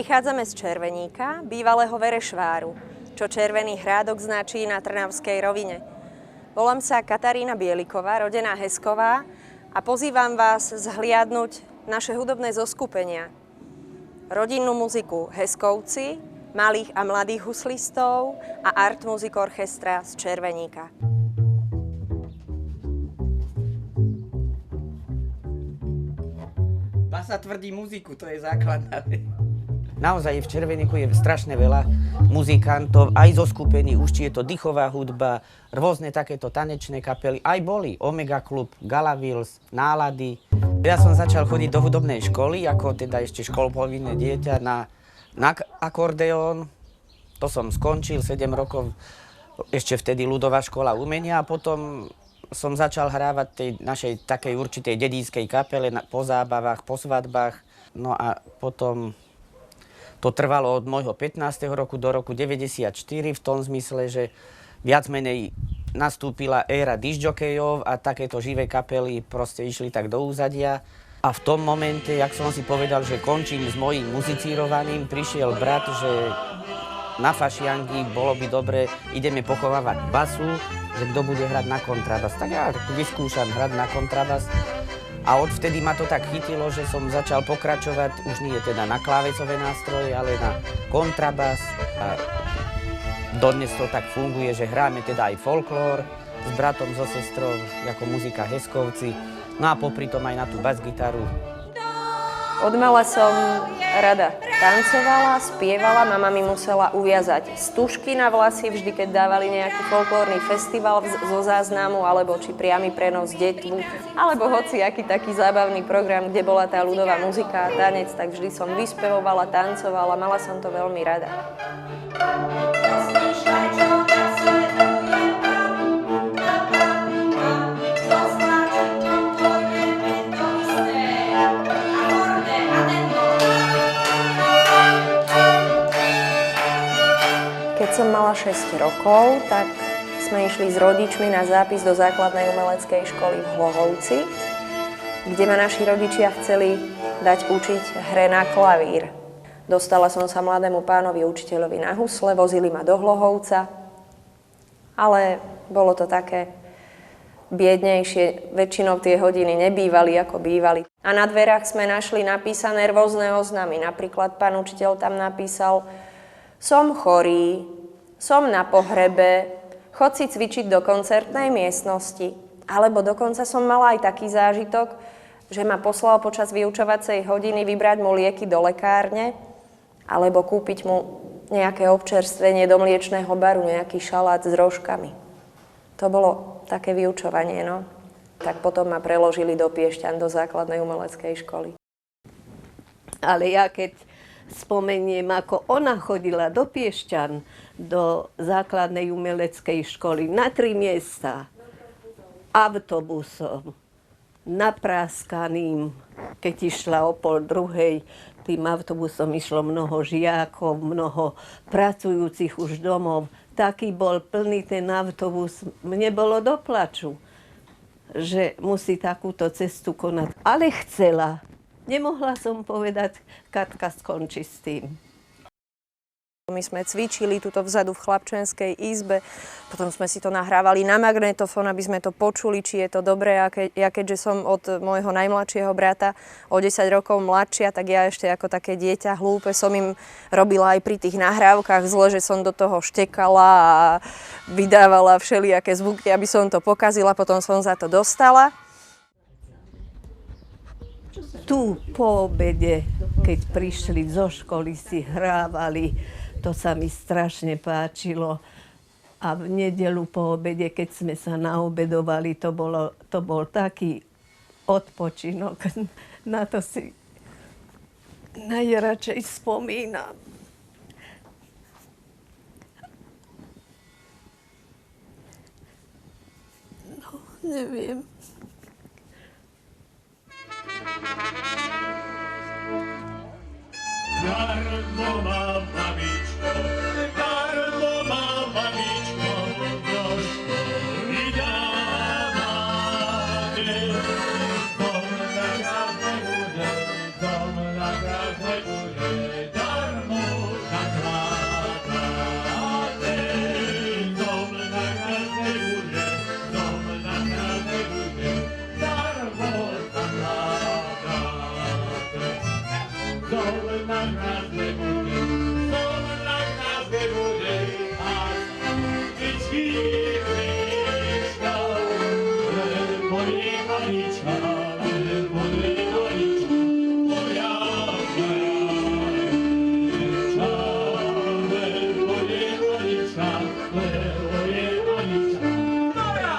Prichádzame z Červeníka, bývalého Verešváru, čo Červený hrádok značí na Trnavskej rovine. Volám sa Katarína Bieliková, rodená Hesková a pozývam vás zhliadnuť naše hudobné zoskupenia. Rodinnú muziku Heskovci, malých a mladých huslistov a Art Music Orchestra z Červeníka. Basa tvrdí muziku, to je základná vec. Naozaj v Červeníku je strašne veľa muzikantov, aj zo skupení, už či je to dýchová hudba, rôzne takéto tanečné kapely, aj boli Omega Club, Galavils, Nálady. Ja som začal chodiť do hudobnej školy, ako teda ešte školpovinné dieťa na akordeón. To som skončil 7 rokov, ešte vtedy ľudová škola umenia a potom som začal hrávať tej našej takej určitej dedínskej kapele po zábavách, po svadbách. No a potom to trvalo od môjho 15. roku do roku 94 v tom zmysle, že viac menej nastúpila éra discjokejov a takéto živé kapely proste išli tak do úzadia. A v tom momente, jak som si povedal, že končím s mojím muzicírovaním, prišiel brat, že na fašianky bolo by dobre, ideme pochovávať basu, že kto bude hrať na kontrabas. Tak ja vyskúšam hrať na kontrabas. A odvtedy ma to tak chytilo, že som začal pokračovať, už nie teda na klávesové nástroje, ale na kontrabas. A dodnes to tak funguje, že hráme teda aj folklór s bratom, so sestrou, ako muzika Heskovci. No a popri tom aj na tú basgitaru. Odmala som rada tancovala, spievala, mama mi musela uviazať stužky na vlasy, vždy keď dávali nejaký folklórny festival zo záznamu, alebo či priamy prenos detvu, alebo hociaký taký zábavný program, kde bola tá ľudová muzika a tanec, tak vždy som vyspevovala, tancovala, mala som to veľmi rada. Keď som mala 6 rokov, tak sme išli s rodičmi na zápis do základnej umeleckej školy v Hlohovci, kde ma naši rodičia chceli dať učiť hre na klavír. Dostala som sa mladému pánovi učiteľovi na husle, vozili ma do Hlohovca, ale bolo to také biednejšie, väčšinou tie hodiny nebývali ako bývali. A na dverách sme našli napísané rôzne oznamy, napríklad pán učiteľ tam napísal: som chorý, som na pohrebe, chod si cvičiť do koncertnej miestnosti. Alebo dokonca som mala aj taký zážitok, že ma poslal počas vyučovacej hodiny vybrať mu lieky do lekárne alebo kúpiť mu nejaké občerstvenie do mliečného baru, nejaký šalát s rožkami. To bolo také vyučovanie, no. Tak potom ma preložili do Piešťan, do základnej umeleckej školy. Ale ja keď spomeniem, ako ona chodila do Piešťan, do základnej umeleckej školy na 3 miesta, autobusom, napráskaným, keď išla o 1:30, tým autobusom išlo mnoho žiakov, mnoho pracujúcich už domov. Taký bol plný ten autobus, mne bolo do plaču, že musí takúto cestu konať. Ale chcela. Nemohla som povedať, Katka, skončí s tým. My sme cvičili tuto vzadu v chlapčenskej izbe, potom sme si to nahrávali na magnetofón, aby sme to počuli, či je to dobré. Ja keďže som od môjho najmladšieho brata o 10 rokov mladšia, tak ja ešte ako také dieťa hlúpe som im robila aj pri tých nahrávkach zle, že som do toho štekala a vydávala všelijaké zvuky, aby som to pokazila, potom som za to dostala. Tu po obede, keď prišli zo školy, si hrávali, to sa mi strašne páčilo. A v nedeľu po obede, keď sme sa naobedovali, to bol taký odpočinok. Na to si najradšej spomínam. No, neviem. Darmo ma mamičko, do školy dáváte. Dom na krásnej bude, Anička, lebo je Anička, lebo je Anička, moja králečka. Lebo je Anička, lebo je Anička, moja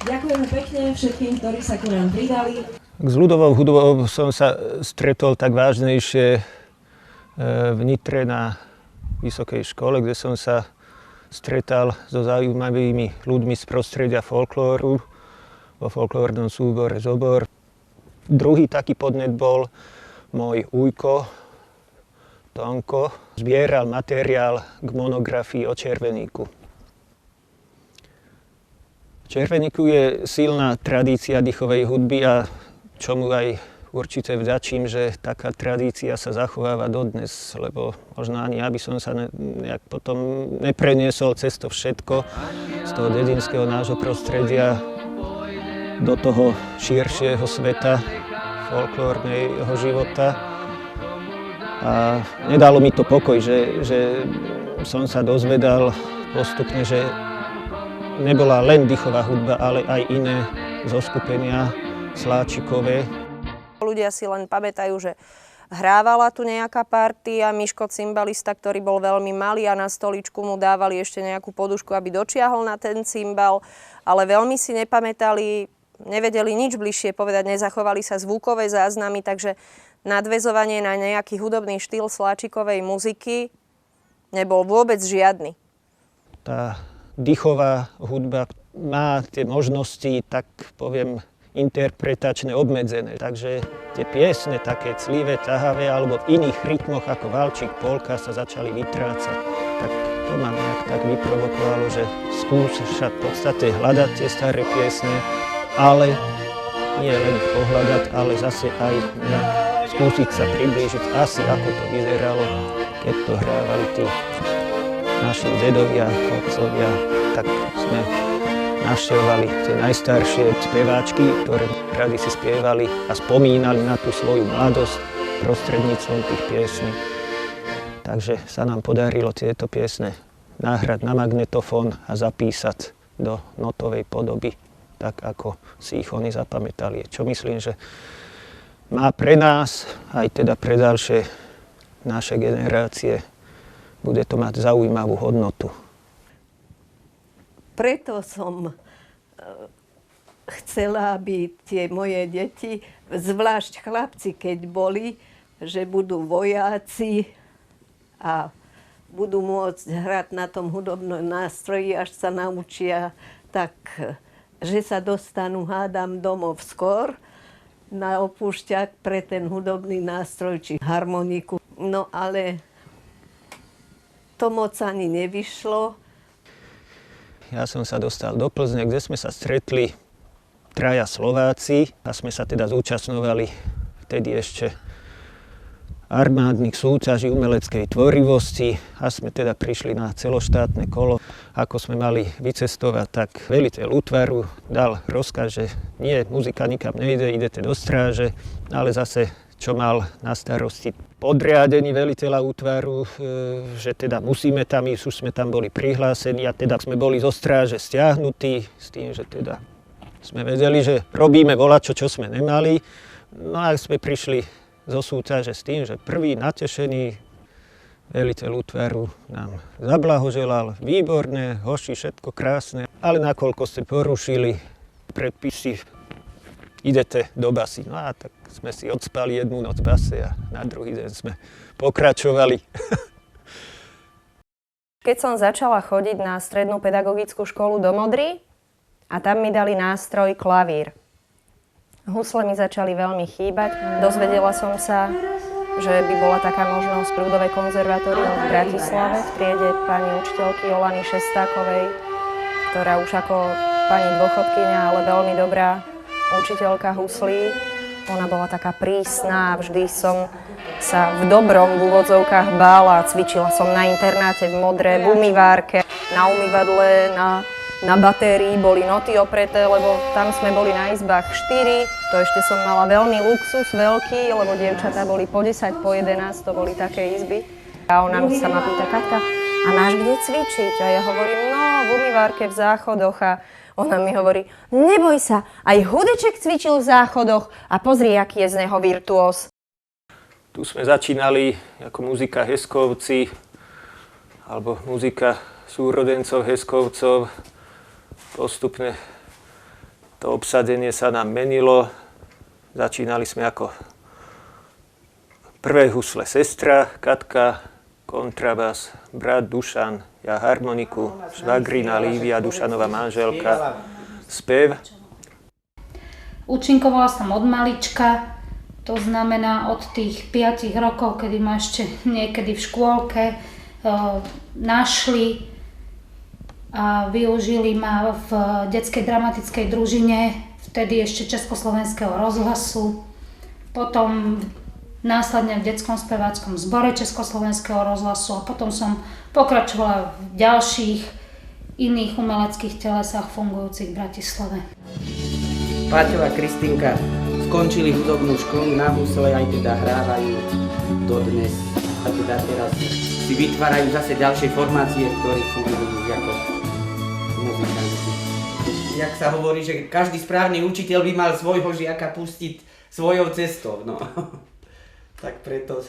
Ďakujeme pekne všetkým, ktorí sa ku nám pridali. S ľudovou hudbou som sa stretol tak vážnejšie v Nitre na vysokej škole, kde som sa stretal so zaujímavými ľuďmi z prostredia folklóru, vo folklórnom súbore Zobor. Druhý taký podnet bol môj ujko, Tonko. Zbieral materiál k monografii o Červeníku. V Červeníku je silná tradícia dýchovej hudby a čomu aj určite vďačím, že taká tradícia sa zachováva dodnes, lebo možno ani ja by som sa nejak potom nepreniesol cez to všetko z toho dedinského nášho prostredia do toho širšieho sveta folklórneho života. A nedalo mi to pokoj, že som sa dozvedal postupne, že nebola len dýchová hudba, ale aj iné zoskupenia sláčikové. Ľudia si len pamätajú, že hrávala tu nejaká party a Miško cymbalista, ktorý bol veľmi malý a na stoličku mu dávali ešte nejakú podušku, aby dočiahol na ten cymbal, ale veľmi si nepamätali, nevedeli nič bližšie povedať, nezachovali sa zvukové záznamy, takže nadväzovanie na nejaký hudobný štýl sláčikovej muziky nebol vôbec žiadny. Tá dýchová hudba má tie možnosti, tak poviem, interpretačne obmedzené. Takže tie piesne, také clivé, ťahavé, alebo v iných rytmoch ako valčík, polka sa začali vytrácať. Tak to ma nejak tak vyprovokovalo, že skúšať v podstate hľadať tie staré piesne, ale nie len ich pohľadať, ale zase aj skúsiť sa priblížiť asi ako to vyzeralo, keď to hrávali tí naši dedovia, otcovia, tak sme navštevovali tie najstaršie speváčky, ktoré rady si spievali a spomínali na tú svoju mladosť prostredníctvom tých piesní. Takže sa nám podarilo tieto piesne nahrať na magnetofón a zapísať do notovej podoby, tak ako si ich oni zapamätali. Čo myslím, že má pre nás, aj teda pre ďalšie naše generácie, bude to mať zaujímavú hodnotu. Preto som chcela, aby tie moje deti, zvlášť chlapci, keď boli, že budú vojáci a budú môcť hrať na tom hudobnom nástroji, až sa naučia, tak že sa dostanú, hádam, domov skôr na opúšťak pre ten hudobný nástroj či harmoniku. No ale to moc ani nevyšlo. Ja som sa dostal do Plzne, kde sme sa stretli traja Slováci a sme sa teda zúčastňovali vtedy ešte armádnych súťaží umeleckej tvorivosti a sme teda prišli na celoštátne kolo. Ako sme mali vycestovať, tak veliteľ útvaru dal rozkaz, že nie, muzika nikam nejde, idete do stráže, ale zase čo mal na starosti podriadený veliteľa útvaru, že teda musíme tam ísť, už sme tam boli prihlásení a teda sme boli zo stráže stiahnutí s tým, že teda sme vedeli, že robíme volačo, čo sme nemali. No a sme prišli zo súťaže s tým, že prvý natešený veliteľ útvaru nám zablahoželal, výborné, hoši, všetko krásne, ale nakoľko ste porušili predpisy, idete do basy. No a tak sme si odspali jednu noc v base a na druhý deň sme pokračovali. Keď som začala chodiť na strednú pedagogickú školu do Modry a tam mi dali nástroj klavír. Husle mi začali veľmi chýbať. Dozvedela som sa, že by bola taká možnosť prúdové konzervatórium v Bratislave v triede pani učiteľky Olany Šestákovej, ktorá už ako pani dôchodkyňa, ale veľmi dobrá učiteľka huslí. Ona bola taká prísna, vždy som sa v dobrom v úvodzovkách bála. Cvičila som na internáte v Modre, v umývárke, na umývadle, na batérii boli noty opreté, lebo tam sme boli na izbách 4. To ešte som mala veľmi luxus, veľký, lebo dievčatá boli po 10, po 11, to boli také izby. A ona sa ma pýta, Katka, a máš kde cvičiť? A ja hovorím, no v umývárke, v záchodoch. A ona mi hovorí, neboj sa, aj Hudeček cvičil v záchodoch a pozri, aký je z neho virtuós. Tu sme začínali ako muzika Heskovci, alebo muzika súrodencov Heskovcov. Postupne to obsadenie sa nám menilo. Začínali sme ako prvé husle sestra, Katka, kontrabas, brat Dušan, ja harmoniku, švagrina Lívia, Dušanová manželka, spev. Účinkovala som od malička, to znamená od tých 5 rokov, kedy ma ešte niekedy v škôlke našli a využili ma v detskej dramatickej družine, vtedy ešte Československého rozhlasu, potom následne v detskom speváckom zbore Československého rozhlasu a potom som pokračovala v ďalších iných umeleckých telesách fungujúcich v Bratislave. Paťo a Kristínka skončili hudobnú školu na husle, aj teda hrávajú dodnes. A teda teraz si vytvárajú zase ďalšie formácie, v ktorých fungujú ako muzikanti. Jak sa hovorí, že každý správny učiteľ by mal svojho žiaka pustiť svojou cestou, no. Tak preto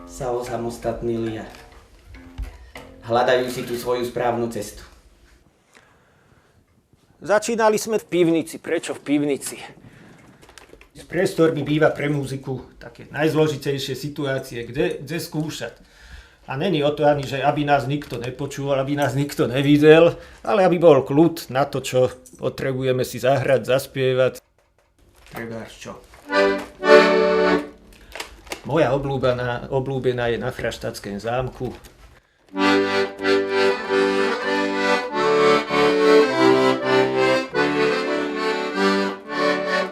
sa osamostatnili a hľadajú si tú svoju správnu cestu. Začínali sme v pivnici. Prečo v pivnici? Priestor mi býva pre muziku také najzložitejšie situácie, kde skúšať. A není o to ani, že aby nás nikto nepočúval, aby nás nikto nevidel, ale aby bol kľud na to, čo potrebujeme si zahrať, zaspievať. Trebárs čo? Moja obľúbená je na Chraštatském zámku.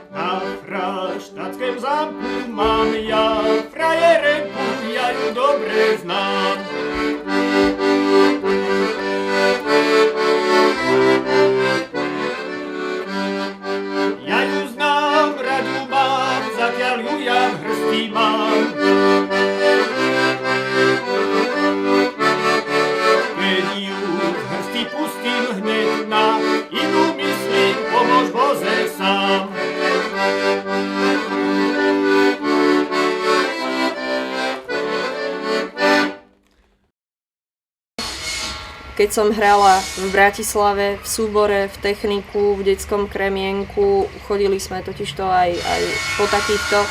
Na Chraštatském zámku mám ja frajerenku, ja ju dobre znám. Ja ju znám, radu mám, zatiaľ ju ja v hrsti mám. Keď ju v hrsti pustím hneď na inú myslím, pomôž Bože sám. Keď som hrala v Bratislave, v súbore, v techniku, v detskom kremienku, chodili sme totižto aj po takýchto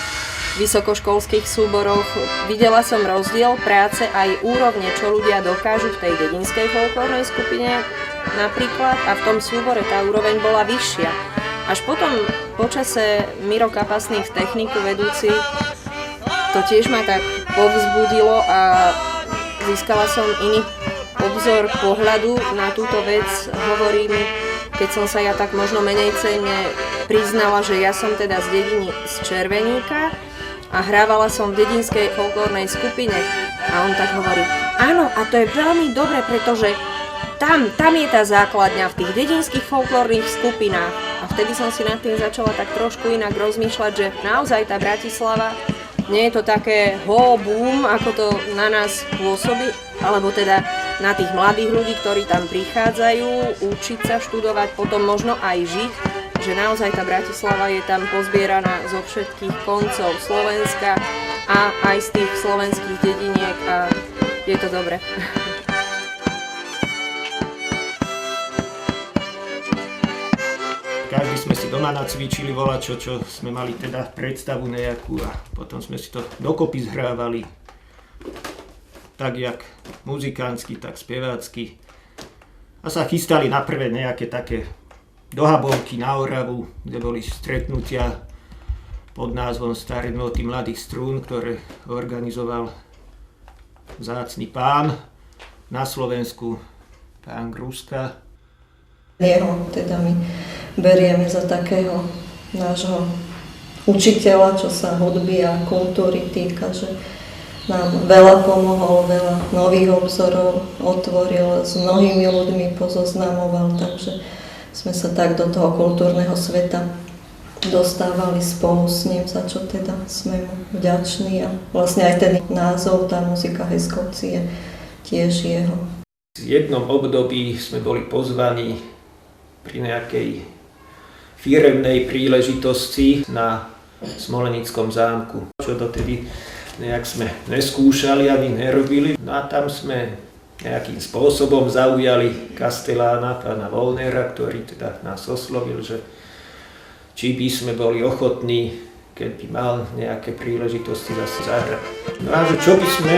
vysokoškolských súboroch. Videla som rozdiel práce aj úrovne, čo ľudia dokážu v tej dedinskej folklórnej skupine napríklad, a v tom súbore tá úroveň bola vyššia. Až potom počase Miro Kapasný v techniku vedúci, to tiež ma tak povzbudilo a získala som iný obzor pohľadu na túto vec. Hovorím, keď som sa ja tak možno menej cenne priznala, že ja som teda z dediny z Červeníka a hrávala som v dedinskej folklórnej skupine. A on tak hovorí, áno, a to je veľmi dobre, pretože tam je tá základňa v tých dedinských folklórnych skupinách. A vtedy som si nad tým začala tak trošku inak rozmýšľať, že naozaj tá Bratislava nie je to také boom, ako to na nás pôsobí, alebo teda na tých mladých ľudí, ktorí tam prichádzajú, učiť sa, študovať, potom možno aj žiť, že naozaj tá Bratislava je tam pozbieraná zo všetkých koncov Slovenska a aj z tých slovenských dediniek a je to dobre. Každý sme si doma nacvičili volačo, čo sme mali teda predstavu nejakú a potom sme si to dokopy zhrávali. tak jak muzikánsky, tak spevácky. A sa chystali na prvé nejaké také dohabovky na Oravu, kde boli stretnutia pod názvom Staré noty mladých strún, ktoré organizoval vzácny pán na Slovensku, pán Gruska. Jeho teda my berieme za takého nášho učiteľa, čo sa hudby a kultúry týka, že nám veľa pomohol, veľa nových obzorov otvoril, s mnohými ľuďmi pozoznamoval, takže sme sa tak do toho kultúrneho sveta dostávali spolu s ním, za čo teda sme mu vďační. A vlastne aj ten názov, tá muzika Heskovci je tiež jeho. V jednom období sme boli pozvaní pri nejakej firemnej príležitosti na Smolenickom zámku, čo dotedy nejak sme neskúšali ani nerobili. No a tam sme nejakým spôsobom zaujali kastelána, pána Vollnera, ktorý teda nás oslovil, že či by sme boli ochotní, keď by mal nejaké príležitosti zase zahrať. No a že čo by sme,